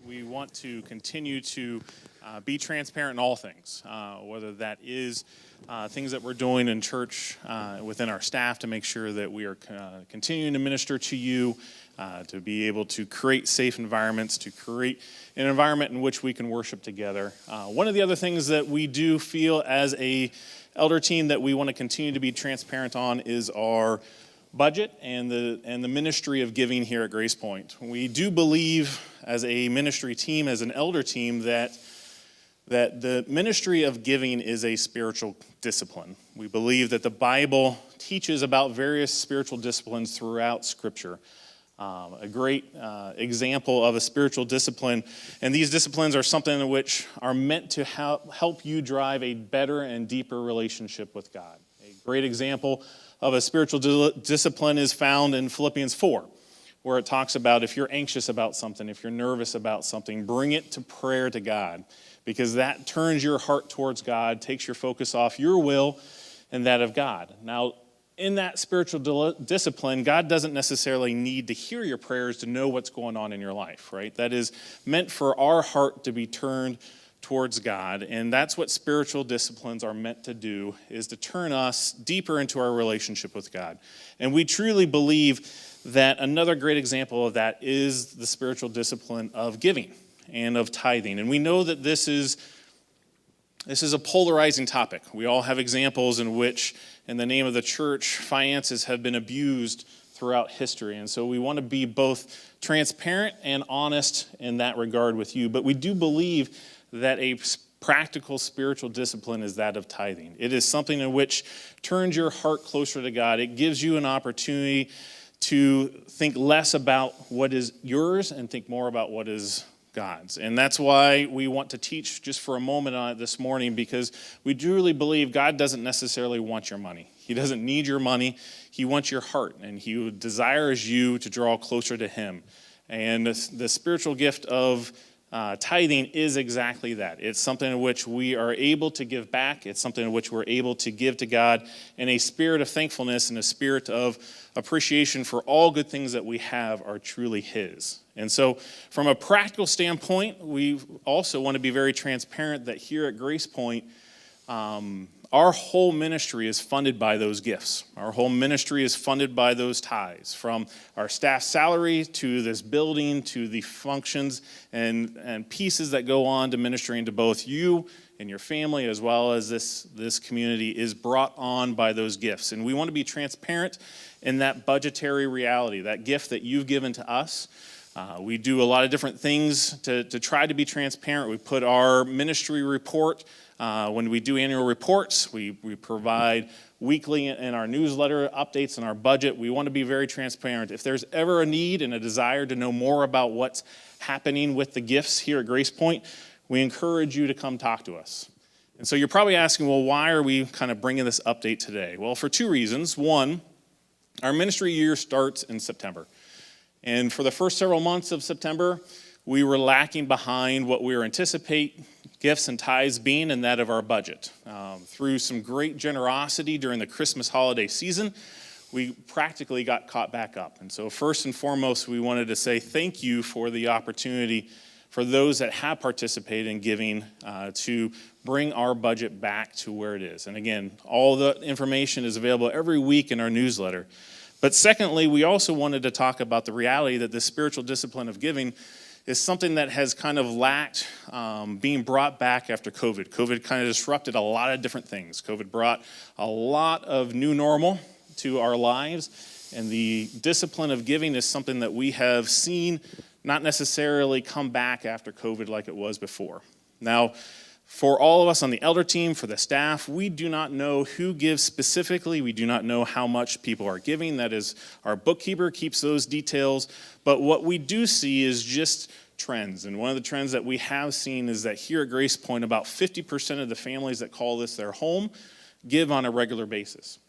We want to continue to be transparent in all things, whether that is things that we're doing in church within our staff to make sure that we are continuing to minister to you, to be able to create safe environments, to create an environment in which we can worship together. One of the other things that we do feel as a elder team that we want to continue to be transparent on is our budget and the ministry of giving here at Grace Point. We do believe as a ministry team, as an elder team, that the ministry of giving is a spiritual discipline. We believe that the Bible teaches about various spiritual disciplines throughout Scripture. A great example of a spiritual discipline, and these disciplines are something in which are meant to help you drive a better and deeper relationship with God. A great example of a spiritual discipline is found in Philippians 4, where it talks about if you're anxious about something, if you're nervous about something, bring it to prayer to God, because that turns your heart towards God, takes your focus off your will and that of God. Now, in that spiritual discipline, God doesn't necessarily need to hear your prayers to know what's going on in your life, right? That is meant for our heart to be turned towards God, and that's what spiritual disciplines are meant to do, is to turn us deeper into our relationship with God. And we truly believe that another great example of that is the spiritual discipline of giving and of tithing. And we know that this is a polarizing topic. We all have examples in which, in the name of the church, finances have been abused throughout history. And so we want to be both transparent and honest in that regard with you. But we do believe that a practical spiritual discipline is that of tithing. It is something in which turns your heart closer to God. It gives you an opportunity to think less about what is yours and think more about what is God's. And that's why we want to teach just for a moment on it this morning, because we truly believe God doesn't necessarily want your money. He doesn't need your money. He wants your heart, and He desires you to draw closer to Him. And the spiritual gift of tithing is exactly that. It's something in which we are able to give back. It's something in which we're able to give to God in a spirit of thankfulness and a spirit of appreciation for all good things that we have are truly His. And so from a practical standpoint, we also want to be very transparent that here at Grace Point, our whole ministry is funded by those gifts. Our whole ministry is funded by those tithes, from our staff salary to this building to the functions and pieces that go on to ministering to both you and your family, as well as this community, is brought on by those gifts. And we want to be transparent in that budgetary reality, that gift that you've given to us. We do a lot of different things to try to be transparent. We put our ministry report, when we do annual reports, we provide weekly in our newsletter updates on our budget. We want to be very transparent. If there's ever a need and a desire to know more about what's happening with the gifts here at Grace Point, we encourage you to come talk to us. And so you're probably asking, well, why are we kind of bringing this update today? Well, for two reasons. One, our ministry year starts in September. And for the first several months of September, we were lacking behind what we were anticipating gifts and tithes being and that of our budget. Through some great generosity during the Christmas holiday season, we practically got caught back up. And so first and foremost, we wanted to say thank you for the opportunity for those that have participated in giving to bring our budget back to where it is. And again, all the information is available every week in our newsletter. But secondly, we also wanted to talk about the reality that the spiritual discipline of giving is something that has kind of lacked being brought back after COVID. COVID kind of disrupted a lot of different things. COVID brought a lot of new normal to our lives, and the discipline of giving is something that we have seen not necessarily come back after COVID like it was before. Now, for all of us on the elder team, for the staff, we do not know who gives specifically. We do not know how much people are giving. That is, our bookkeeper keeps those details. But what we do see is just trends. And one of the trends that we have seen is that here at Grace Point, about 50% of the families that call this their home give on a regular basis.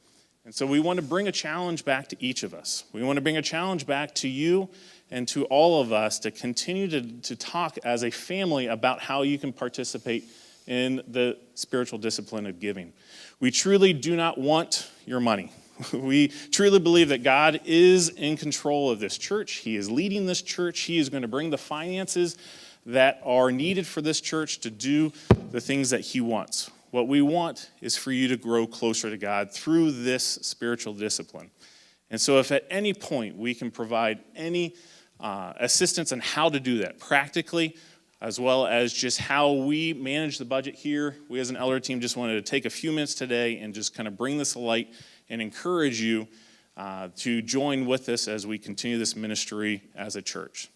And so we want to bring a challenge back to each of us. We want to bring a challenge back to you and to all of us to continue to talk as a family about how you can participate in the spiritual discipline of giving. We truly do not want your money. We truly believe that God is in control of this church. He is leading this church. He is going to bring the finances that are needed for this church to do the things that he wants. What we want is for you to grow closer to God through this spiritual discipline. And so if at any point we can provide any assistance on how to do that practically, as well as just how we manage the budget here, we as an elder team just wanted to take a few minutes today and just kind of bring this to light and encourage you to join with us as we continue this ministry as a church.